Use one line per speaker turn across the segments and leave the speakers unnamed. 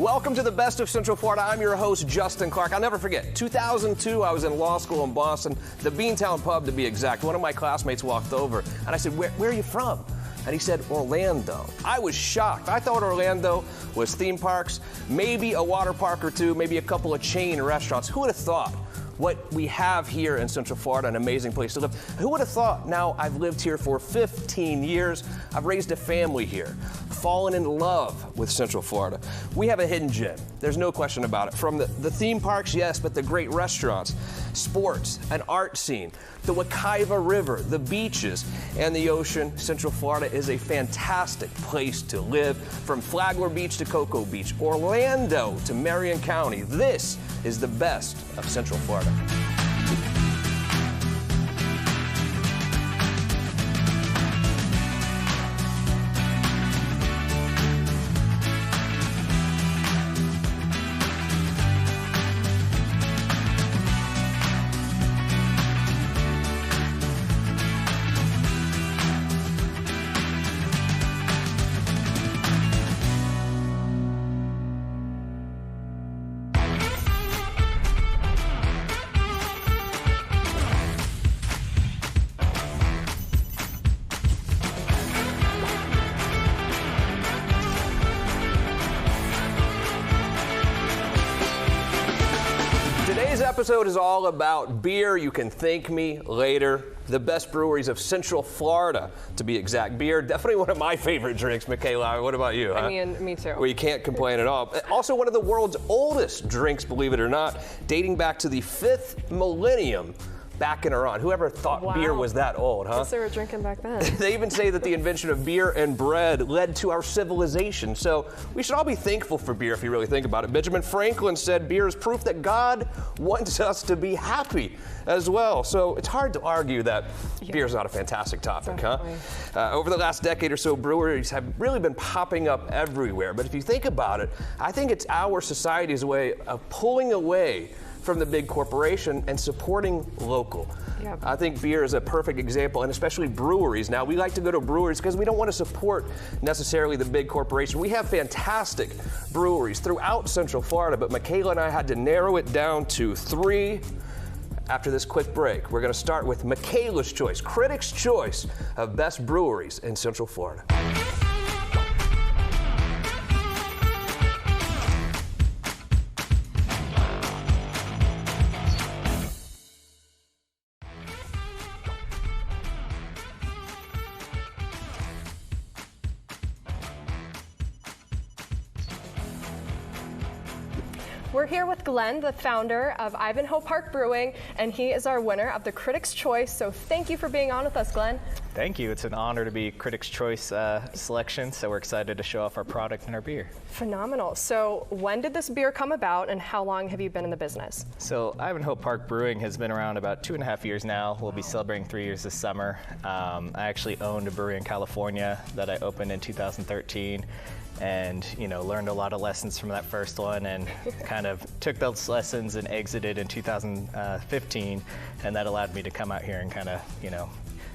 Welcome to the Best of Central Florida. I'm your host, Justin Clark. I'll never forget, 2002, I was in law school in Boston, the Beantown Pub to be exact. One of my classmates walked over, and I said, where are you from? And he said, Orlando. I was shocked. I thought Orlando was theme parks, maybe a water park or two, maybe a couple of chain restaurants. Who would have thought? What we have here in Central Florida, an amazing place to live. Who would have thought? Now, I've lived here for 15 years. I've raised a family here, fallen in love with Central Florida. We have a hidden gem. There's no question about it. From the theme parks, yes, but the great restaurants, sports, an art scene, the Wekiva River, the beaches, and the ocean. Central Florida is a fantastic place to live. From Flagler Beach to Cocoa Beach, Orlando to Marion County, this is the best of Central Florida. Today's episode is all about beer. You can thank me later. The best breweries of Central Florida, to be exact. Beer, definitely one of my favorite drinks. Michaela, what about you?
I mean, me too.
Well, you can't complain at all. Also, one of the world's oldest drinks, believe it or not, dating back to the 5th millennium. Back in Iran. Whoever thought beer was that old, huh?
I guess they were drinking back then.
They even say that the invention of beer and bread led to our civilization. So we should all be thankful for beer if you really think about it. Benjamin Franklin said beer is proof that God wants us to be happy as well. So it's hard to argue that beer is not a fantastic topic,
Definitely.
huh? Over the last decade or so, breweries have really been popping up everywhere. But if you think about it, I think it's our society's way of pulling away from the big corporation and supporting local.
Yep.
I think beer is a perfect example, and especially breweries. Now, we like to go to breweries because we don't want to support necessarily the big corporation. We have fantastic breweries throughout Central Florida, but Michaela and I had to narrow it down to 3. After this quick break, we're going to start with Michaela's choice, Critics' Choice of Best Breweries in Central Florida.
We're here with Glenn, the founder of Ivanhoe Park Brewing, and he is our winner of the Critics' Choice. So thank you for being on with us, Glenn.
Thank you. It's an honor to be Critics' Choice selection, so we're excited to show off our product and our beer.
Phenomenal. So when did this beer come about, and how long have you been in the business?
So Ivanhoe Park Brewing has been around about 2.5 years now. We'll be celebrating 3 years this summer. I actually owned a brewery in California that I opened in 2013. And learned a lot of lessons from that first one, and kind of took those lessons and exited in 2015, and that allowed me to come out here and kind of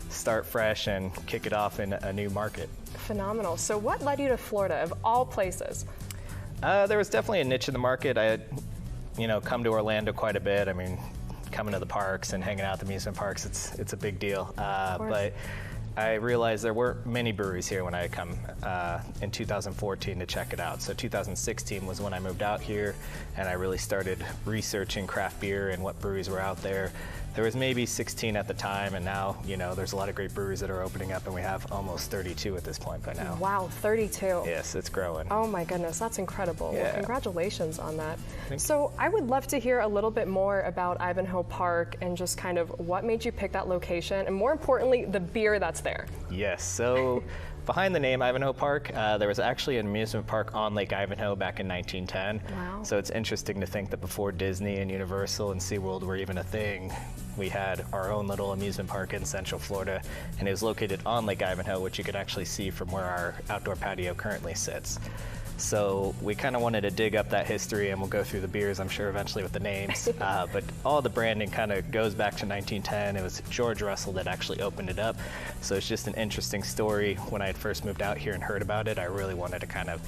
start fresh and kick it off in a new market.
Phenomenal. So what led you to Florida, of all places?
There was definitely a niche in the market. I had come to Orlando quite a bit. I mean, coming to the parks and hanging out at the amusement parks, it's a big deal. But I realized there weren't many breweries here when I had come in 2014 to check it out. So 2016 was when I moved out here, and I really started researching craft beer and what breweries were out there. There was maybe 16 at the time, and now, there's a lot of great breweries that are opening up, and we have almost 32 at this point by now.
Wow, 32.
Yes, it's growing.
Oh my goodness, that's incredible.
Yeah.
Well, congratulations on that.
Thank
So I would love to hear a little bit more about Ivanhoe Park and just kind of what made you pick that location, and more importantly, the beer that's there.
Yes, so behind the name Ivanhoe Park, there was actually an amusement park on Lake Ivanhoe back in 1910.
Wow.
So it's interesting to think that before Disney and Universal and SeaWorld were even a thing, we had our own little amusement park in Central Florida, and it was located on Lake Ivanhoe, which you could actually see from where our outdoor patio currently sits. So we kind of wanted to dig up that history, and we'll go through the beers, I'm sure, eventually with the names. But all the branding kind of goes back to 1910. It was George Russell that actually opened it up. So it's just an interesting story. When I had first moved out here and heard about it, I really wanted to kind of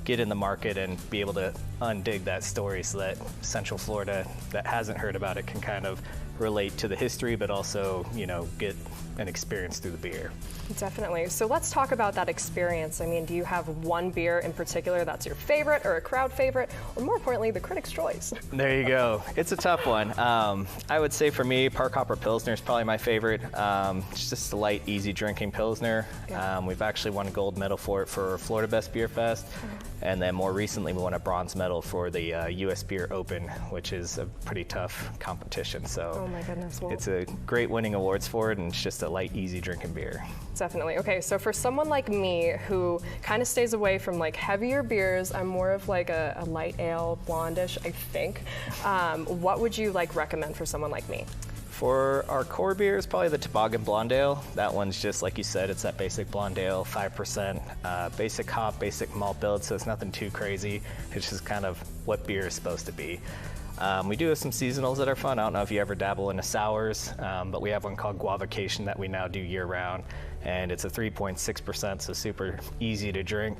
get in the market and be able to undig that story so that Central Florida that hasn't heard about it can kind of relate to the history, but also, get an experience through the beer.
Definitely. So let's talk about that experience. I mean, do you have one beer in particular that's your favorite or a crowd favorite, or more importantly, the critic's choice?
There you go. It's a tough one. I would say for me, Park Hopper Pilsner is probably my favorite. It's just a light, easy drinking Pilsner.
Yeah.
We've actually won a gold medal for it for Florida Best Beer Fest. And then more recently, we won a bronze medal for the U.S. Beer Open, which is a pretty tough competition. So
oh my goodness. Well,
it's a great winning awards for it, and it's just a light, easy drinking beer.
Definitely. Okay, so for someone like me who kind of stays away from like heavier beers, I'm more of like a light ale, blondish, I think. What would you like recommend for someone like me?
For our core beers, probably the Toboggan Blonde Ale. That one's just like you said, it's that basic blonde ale, 5%, basic hop, basic malt build, so it's nothing too crazy. It's just kind of what beer is supposed to be. We do have some seasonals that are fun. I don't know if you ever dabble into sours, but we have one called Guavacation that we now do year-round, and it's a 3.6%, so super easy to drink,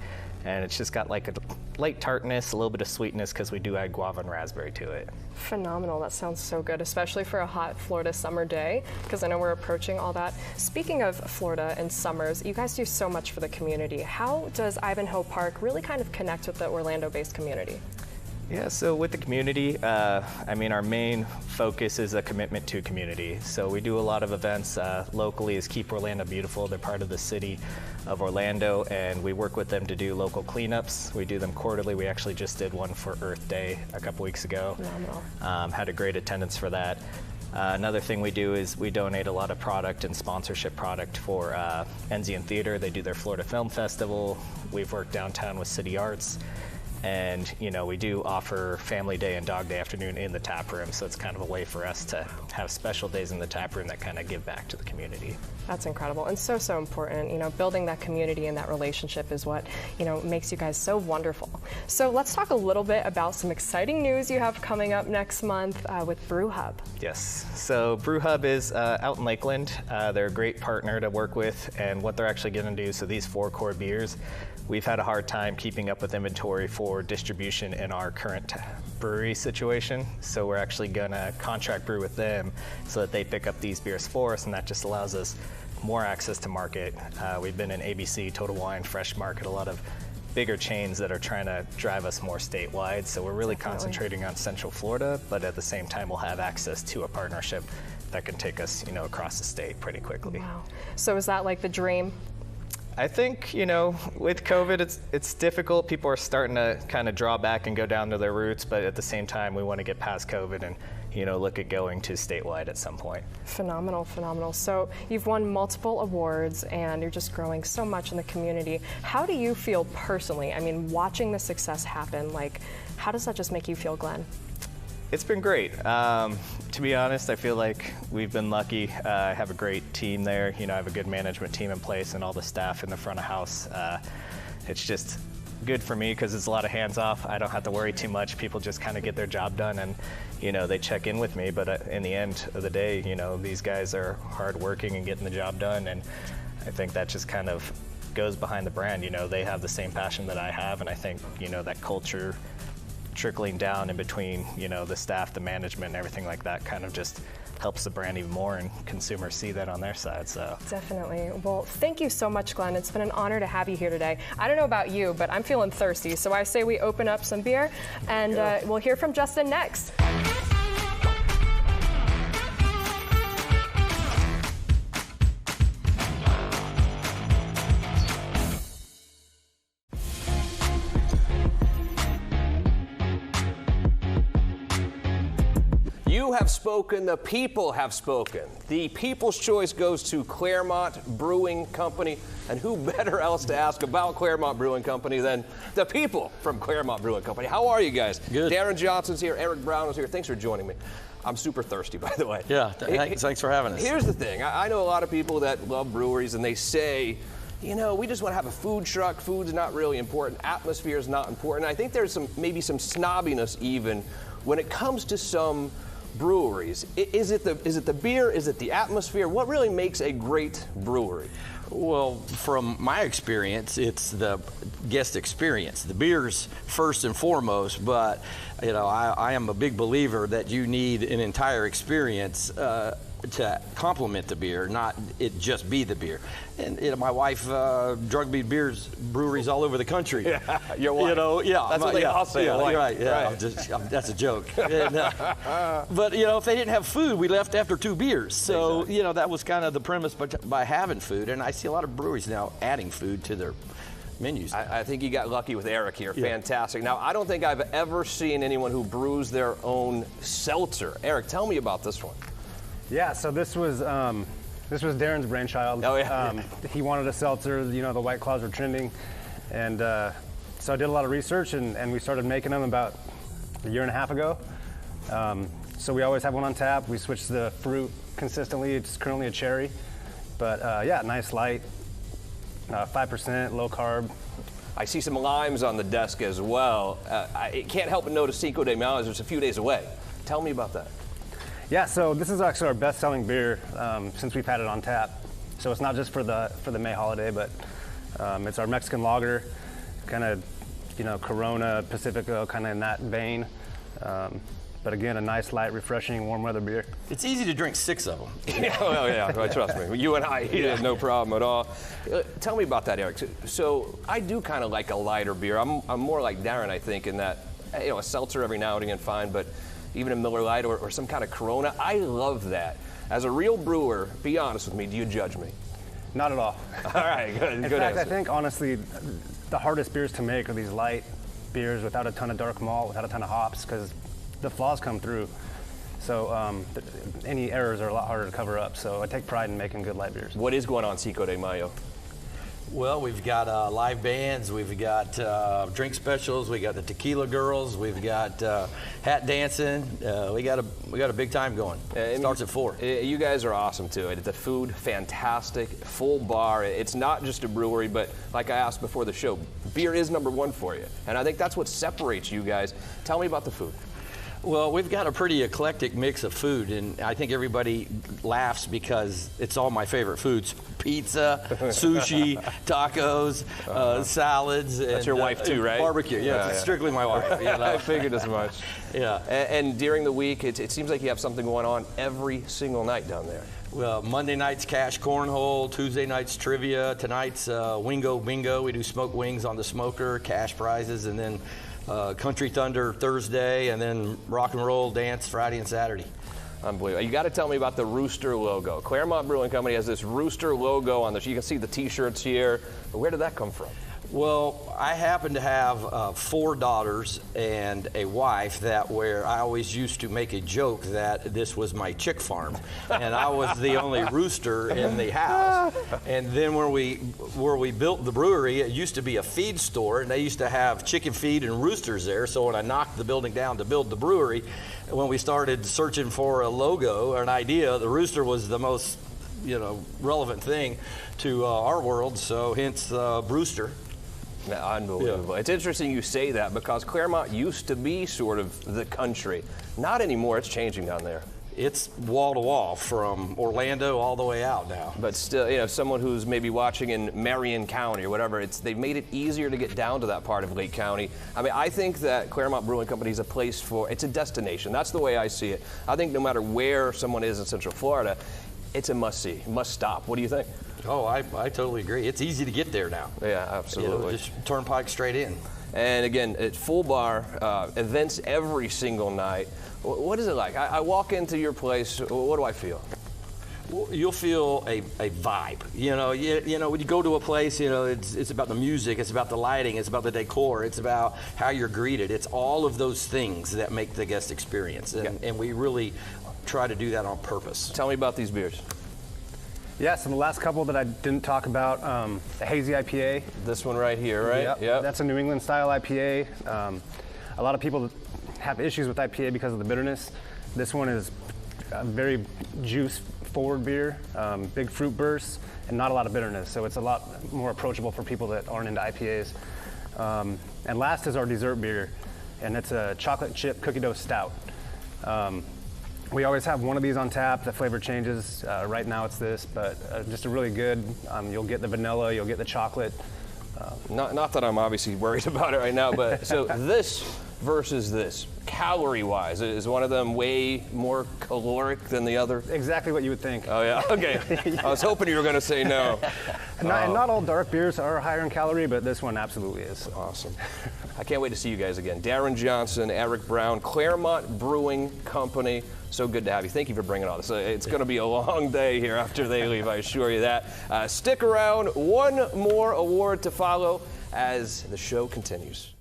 and it's just got like a light tartness, a little bit of sweetness because we do add guava and raspberry to it.
Phenomenal. That sounds so good, especially for a hot Florida summer day, because I know we're approaching all that. Speaking of Florida and summers, you guys do so much for the community. How does Ivanhoe Park really kind of connect with the Orlando-based community?
Yeah, so with the community, our main focus is a commitment to community. So we do a lot of events locally as Keep Orlando Beautiful. They're part of the city of Orlando, and we work with them to do local cleanups. We do them quarterly. We actually just did one for Earth Day a couple weeks ago.
Phenomenal.
Had a great attendance for that. Another thing we do is we donate a lot of product and sponsorship product for Enzian Theater. They do their Florida Film Festival. We've worked downtown with City Arts. And, we do offer Family Day and Dog Day afternoon in the tap room, so it's kind of a way for us to have special days in the tap room that kind of give back to the community.
That's incredible and so, so important. Building that community and that relationship is what, makes you guys so wonderful. So let's talk a little bit about some exciting news you have coming up next month with Brew Hub.
Yes, so Brew Hub is out in Lakeland. They're a great partner to work with, and what they're actually going to do, so these 4 core beers, we've had a hard time keeping up with inventory for distribution in our current brewery situation. So we're actually gonna contract brew with them so that they pick up these beers for us, and that just allows us more access to market. We've been in ABC, Total Wine, Fresh Market, a lot of bigger chains that are trying to drive us more statewide. So we're really concentrating on Central Florida, but at the same time we'll have access to a partnership that can take us, across the state pretty quickly.
Wow. So is that like the dream?
I think, with COVID, it's difficult. People are starting to kind of draw back and go down to their roots, but at the same time, we want to get past COVID and, look at going to statewide at some point. Phenomenal,
phenomenal. So you've won multiple awards and you're just growing so much in the community. How do you feel personally? I mean, watching the success happen, how does that just make you feel, Glenn?
It's been great. To be honest, I feel like we've been lucky. I have a great team there. I have a good management team in place and all the staff in the front of house. It's just good for me because it's a lot of hands off. I don't have to worry too much. People just kind of get their job done and, they check in with me. But in the end of the day, these guys are hardworking and getting the job done. And I think that just kind of goes behind the brand. They have the same passion that I have. And I think, that culture trickling down in between, the staff, the management, and everything like that kind of just helps the brand even more, and consumers see that on their side. So
definitely. Well, thank you so much, Glenn. It's been an honor to have you here today. I don't know about you, but I'm feeling thirsty, so I say we open up some beer, and we'll hear from Justin next.
You have spoken, the people have spoken. The People's Choice goes to Clermont Brewing Company. And who better else to ask about Clermont Brewing Company than the people from Clermont Brewing Company? How are you guys?
Good.
Darren Johnson's here, Eric Brown is here. Thanks for joining me. I'm super thirsty, by the way.
Yeah, thanks for having us.
Here's the thing. I know a lot of people that love breweries, and they say, we just want to have a food truck. Food's not really important. Atmosphere is not important. I think there's maybe some snobbiness even when it comes to some breweries. Is it the beer? Is it the atmosphere? What really makes a great brewery?
Well, from my experience, it's the guest experience. The beer's first and foremost, but you know, I am a big believer that you need an entire experience to complement the beer, not it just be the beer. And you know, my wife drug me breweries all over the country.
Yeah, your wife.
You know, yeah,
that's what they all say.
Yeah,
like,
right. Yeah,
right.
that's a joke. And, but you know, if they didn't have food, we left after 2 beers. So
Exactly.
you know, that was kind of the premise by having food. And I see a lot of breweries now adding food to their menus.
I think you got lucky with Eric here. Fantastic. Now, I don't think I've ever seen anyone who brews their own seltzer. Eric, tell me about this one.
Yeah, so this was Darren's brainchild.
Oh, yeah.
He wanted a seltzer, you know, the White Claws were trending. And so I did a lot of research and we started making them about a year and a half ago. So we always have one on tap. We switch the fruit consistently. It's currently a cherry. But yeah, nice light, 5%, low carb.
I see some limes on the desk as well. I can't help but notice Cinco de Mayo is just a few days away. Tell me about that.
Yeah, so this is actually our best-selling beer since we've had it on tap. So it's not just for the May holiday, but it's our Mexican lager, kind of, you know, Corona, Pacifico, kind of in that vein. But again, a nice, light, refreshing, warm weather beer.
It's easy to drink 6 of them.
Oh, yeah, well, trust me. You and I, have no problem at all. Tell me about that, Eric. So I do kind of like a lighter beer. I'm more like Darren, I think, in that, you know, a seltzer every now and again, fine, but even a Miller Lite or some kind of Corona, I love that. As a real brewer, be honest with me, do you judge me?
Not at all.
All right, good.
In
good
fact,
answer.
I think, honestly, the hardest beers to make are these light beers without a ton of dark malt, without a ton of hops, because the flaws come through. So any errors are a lot harder to cover up. So I take pride in making good light beers.
What is going on Cinco de Mayo?
Well, we've got live bands, we've got drink specials, we got the Tequila Girls, we've got hat dancing. We got a big time going. It starts at 4.
You guys are awesome too. The food, fantastic, full bar. It's not just a brewery, but like I asked before the show, beer is #1 for you, and I think that's what separates you guys. Tell me about the food.
Well, we've got a pretty eclectic mix of food, and I think everybody laughs because it's all my favorite foods: pizza, sushi, tacos, salads.
That's your wife too, right?
Barbecue. Yeah, it's strictly my wife. You know?
I figured as much.
Yeah.
And during the week, it seems like you have something going on every single night down there.
Well, Monday night's cash cornhole, Tuesday night's trivia, tonight's wingo bingo. We do smoked wings on the smoker, cash prizes, and then Country Thunder Thursday, and then rock and roll dance Friday and Saturday.
Unbelievable. You got to tell me about the Rooster logo. Clermont Brewing Company has this Rooster logo on this. You can see the T-shirts here. But where did that come from?
Well, I happen to have 4 daughters and a wife where I always used to make a joke that this was my chick farm, and I was the only rooster in the house. And then where we built the brewery, it used to be a feed store, and they used to have chicken feed and roosters there. So when I knocked the building down to build the brewery, when we started searching for a logo or an idea, the rooster was the most, you know, relevant thing to our world. So hence Brewster.
Unbelievable. Yeah. It's interesting you say that because Clermont used to be sort of the country. Not anymore. It's changing down there.
It's wall to wall from Orlando all the way out now.
But still, you know, someone who's maybe watching in Marion County or whatever, they've made it easier to get down to that part of Lake County. I mean, I think that Clermont Brewing Company is a place it's a destination. That's the way I see it. I think no matter where someone is in Central Florida, it's a must-see, must-stop. What do you think?
Oh, I totally agree. It's easy to get there now.
Yeah, absolutely.
You know, just turnpike straight in.
And again, it's full bar, events every single night. What is it like? I walk into your place, what do I feel?
Well, you'll feel a vibe. You know, when you go to a place, you know, it's about the music, it's about the lighting, it's about the decor, it's about how you're greeted. It's all of those things that make the guest experience. And we really try to do that on purpose.
Tell me about these beers.
Yeah, so the last couple that I didn't talk about, the Hazy IPA.
This one right here, right?
Yep. That's a New England style IPA. A lot of people have issues with IPA because of the bitterness. This one is a very juice forward beer, big fruit bursts, and not a lot of bitterness. So it's a lot more approachable for people that aren't into IPAs. And last is our dessert beer, and it's a chocolate chip cookie dough stout. We always have one of these on tap. The flavor changes. Right now it's this, but just a really good. You'll get the vanilla, you'll get the chocolate.
Not that I'm obviously worried about it right now, but so this versus this, calorie-wise, is one of them way more caloric than the other?
Exactly what you would think.
Oh yeah, okay. I was hoping you were going to say no.
And not all dark beers are higher in calorie, but this one absolutely is.
Awesome. I can't wait to see you guys again. Darren Johnson, Eric Brown, Clermont Brewing Company. So good to have you. Thank you for bringing all this. It's going to be a long day here after they leave, I assure you that. Stick around. One more award to follow as the show continues.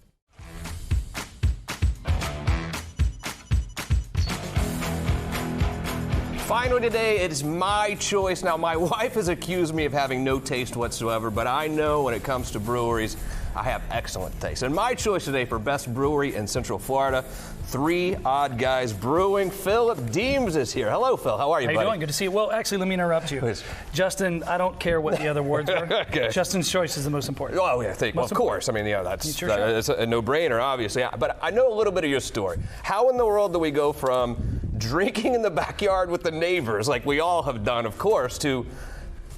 Finally today, it is my choice. Now, my wife has accused me of having no taste whatsoever, but I know when it comes to breweries, I have excellent taste. And my choice today for best brewery in Central Florida, Three Odd Guys Brewing. Philip Deems is here. Hello, Phil. How are you,
buddy? How you doing? Good to see you. Well, actually, let me interrupt you.
Please.
Justin, I don't care what the other words were.
Okay.
Justin's choice is the most important.
Oh, yeah, of course. I mean, yeah, that's
sure?
it's a no-brainer, obviously. But I know a little bit of your story. How in the world do we go from drinking in the backyard with the neighbors, like we all have done, of course, to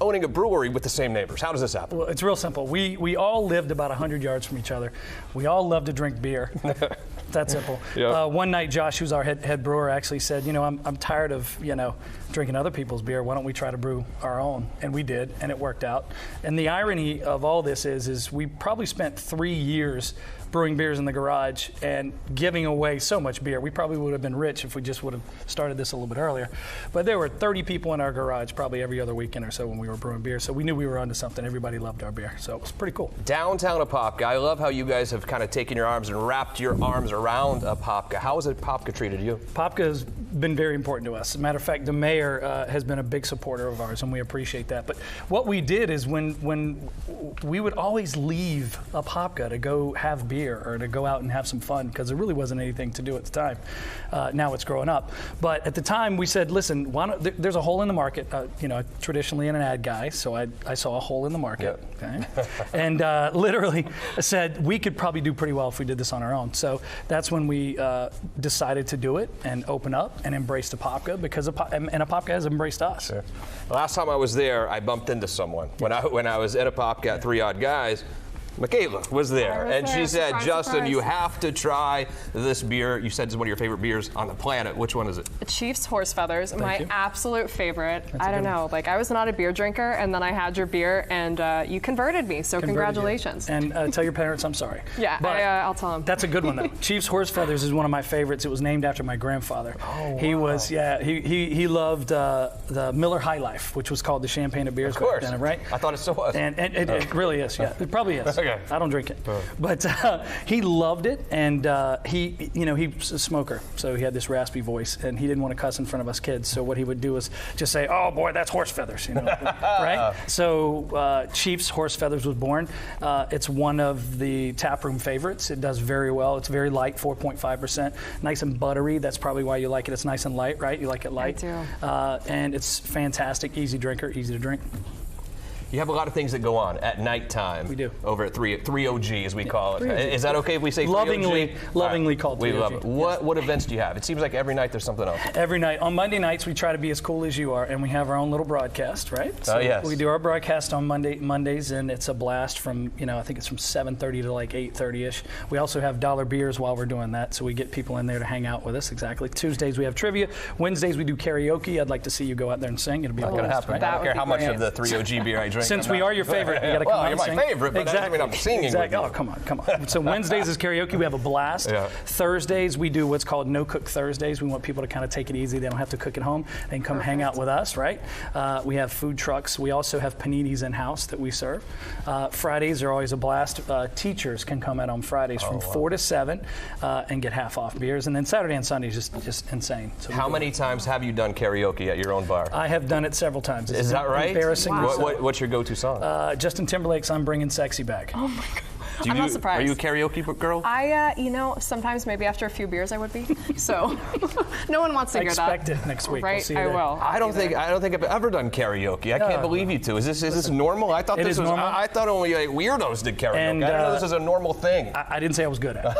owning a brewery with the same neighbors? How does this happen?
Well, it's real simple. We all lived about 100 yards from each other. We all loved to drink beer. That simple. Yep. One night, Josh, who's our head brewer, actually said, I'm tired of, drinking other people's beer. Why don't we try to brew our own? And we did, and it worked out. And the irony of all this is we probably spent 3 years brewing beers in the garage and giving away so much beer. We probably would have been rich if we just would have started this a little bit earlier. But there were 30 people in our garage probably every other weekend or so when we were brewing beer. So we knew we were onto something. Everybody loved our beer. So it was pretty cool.
Downtown Apopka. I love how you guys have kind of taken your arms and wrapped your arms around Apopka. How has Apopka treated you?
Apopka has been very important to us. As a matter of fact, the mayor has been a big supporter of ours, and we appreciate that. But what we did is when we would always leave Apopka to go have beer or to go out and have some fun, because there really wasn't anything to do at the time. Now it's growing up. But at the time, we said, listen, there's a hole in the market. Traditionally an ad guy, so I saw a hole in the market. Yep. Okay? And literally said we could probably do pretty well if we did this on our own. So that's when we decided to do it and open up and embrace Apopka, because Apopka has embraced us.
Sure. Last time I was there, I bumped into someone. When I was at Apopka at Three Odd Guys, Michaela was there, and she said, Justin, you have to try this beer. You said it's one of your favorite beers on the planet. Which one is it?
Chief's Horse Feathers, my absolute favorite. I don't know, I was not a beer drinker, and then I had your beer, and you converted me, so congratulations.
And tell your parents I'm sorry.
Yeah, I'll tell them.
That's a good one, though. Chief's Horse Feathers is one of my favorites. It was named after my grandfather.
Oh,
he
wow.
was, he loved the Miller High Life, which was called the champagne of beers.
Of course.
Then, right?
I thought it still was.
And it really is, yeah. It probably is.
Okay.
I don't drink it. But he loved it, and he's a smoker, so he had this raspy voice, and he didn't want to cuss in front of us kids. So what he would do is just say, "Oh boy, that's horse feathers," right? So Chief's Horse Feathers was born. It's one of the taproom favorites. It does very well. It's very light, 4.5%, nice and buttery. That's probably why you like it. It's nice and light, right? You like it light.
I do.
And it's fantastic, easy drinker, easy to drink.
You have a lot of things that go on at nighttime.
We do.
Over at 3OG, as we call it.
3OG.
Is that okay if we say 3OG?
Lovingly called 3OG.
We love it. What events do you have? It seems like every night there's something else.
Every night. On Monday nights, we try to be as cool as you are, and we have our own little broadcast, right? So
yes.
We do our broadcast on Mondays, and it's a blast from, I think it's from 7:30 to like 8:30ish. We also have dollar beers while we're doing that, so we get people in there to hang out with us, exactly. Tuesdays, we have trivia. Wednesdays, we do karaoke. I'd like to see you go out there and sing. It'll be
not going to happen.
Right?
I don't care how much of the 3OG beer I drink.
Since we are your favorite, you got to come out
you're
and
my
sing.
favorite, but that doesn't mean I'm singing.
Exactly.
With you.
Oh, come on. So Wednesdays is karaoke. We have a blast.
Yeah.
Thursdays, we do what's called No Cook Thursdays. We want people to kind of take it easy. They don't have to cook at home. They can come hang out with us, right? We have food trucks. We also have paninis in-house that we serve. Fridays are always a blast. Teachers can come out on Fridays from 4 to 7 and get half off beers. And then Saturday and Sunday is just insane. So
how many times have you done karaoke at your own bar?
I have done it several times.
Is that right?
Embarrassing.
Wow.
What's your go-to song?
Justin Timberlake's I'm Bringing Sexy Back.
Oh my God. I'm not surprised.
Are you a karaoke girl?
I, sometimes maybe after a few beers I would be. So no one wants to hear that.
Expect it next week.
Right,
We'll see you
I
there.
will.
I don't think I've ever done karaoke. I can't believe you two. Is this normal? I thought
It
this
is
was.
normal.
I thought only weirdos did karaoke.
And,
I didn't know this is a normal thing.
I didn't say I was good at it.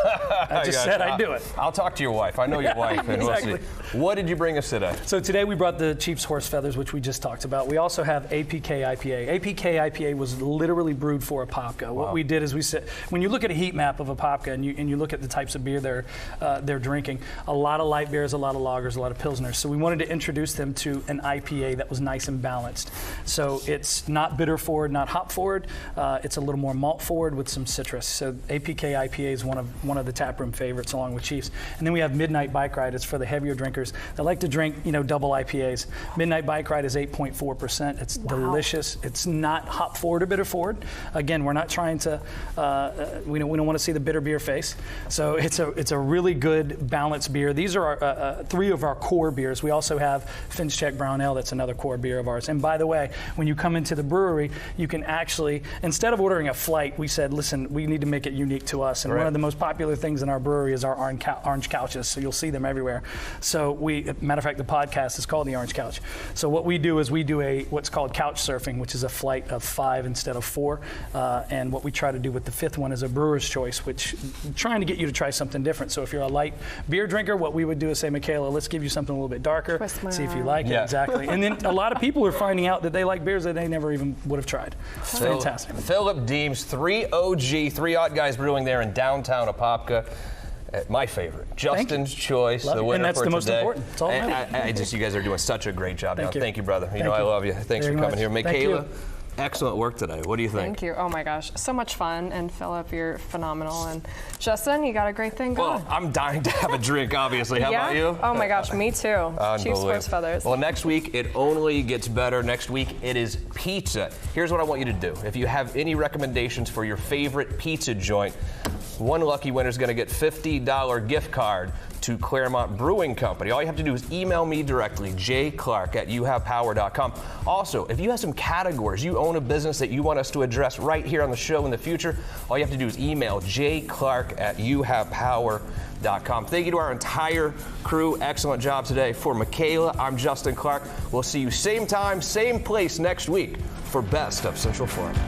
I just said I'd do it.
I'll talk to your wife. I know your wife, and
Exactly.
we'll see. What did you bring us today?
So today we brought the Chief's Horse Feathers, which we just talked about. We also have APK IPA. APK IPA was literally brewed for Apopka. What we did is we said, when you look at a heat map of Apopka and you look at the types of beer they're drinking, a lot of light beers, a lot of lagers, a lot of pilsners. So we wanted to introduce them to an IPA that was nice and balanced. So it's not bitter forward, not hop forward. It's a little more malt forward with some citrus. So APK IPA is one of the taproom favorites along with Chiefs. And then we have Midnight Bike Ride. It's for the heavier drinkers that like to drink, double IPAs. Midnight Bike Ride is 8.4%. It's delicious. It's not hop forward or bitter forward. Again, we're not trying to, we don't want to see the bitter beer face. So it's a really good balanced beer. These are our, 3 of our core beers. We also have Finchcheck Brown Ale. That's another core beer of ours. And by the way, when you come into the brewery, you can actually, instead of ordering a flight, we said, listen, we need to make it unique to us. And one of the most popular things in our brewery is our orange couches. So you'll see them everywhere. So matter of fact, the podcast is called The Orange Couch. So what we do is we do what's called couch surfing, which is a flight of 5 instead of 4. And what we try to do with the 5th one is a brewer's choice, which trying to get you to try something different. So if you're a light beer drinker, what we would do is say, Michaela, let's give you something a little bit darker, see if you like it. Exactly. And then a lot of people are finding out that they like beers that they never even would have tried. It's fantastic.
Philip Deems, 3 Odd Guys Brewing there in downtown Apopka. My favorite, Justin's Choice, the winner
and that's
for
the most
today.
important. It's all that matters.
You guys are doing such a great job.
Thank you.
Thank you, brother.
Thank
I
you.
love you. Thanks
Very
for coming
much.
here.
Thank
Michaela,
you.
excellent work today. What do you think?
Thank you. Oh my gosh, so much fun. And Philip, you're phenomenal. And Justin, you got a great thing going.
Well, I'm dying to have a drink, obviously. How about you?
Oh my gosh, me too. Chief's Horse Feathers.
Well, next week, it only gets better. Next week, it is pizza. Here's what I want you to do. If you have any recommendations for your favorite pizza joint, one lucky winner is going to get $50 gift card to Clermont Brewing Company. All you have to do is email me directly, jclark@youhavepower.com. Also, if you have some categories, you own a business that you want us to address right here on the show in the future, all you have to do is email jclark@youhavepower.com. Thank you to our entire crew. Excellent job today. For Michaela, I'm Justin Clark. We'll see you same time, same place next week for Best of Central Florida.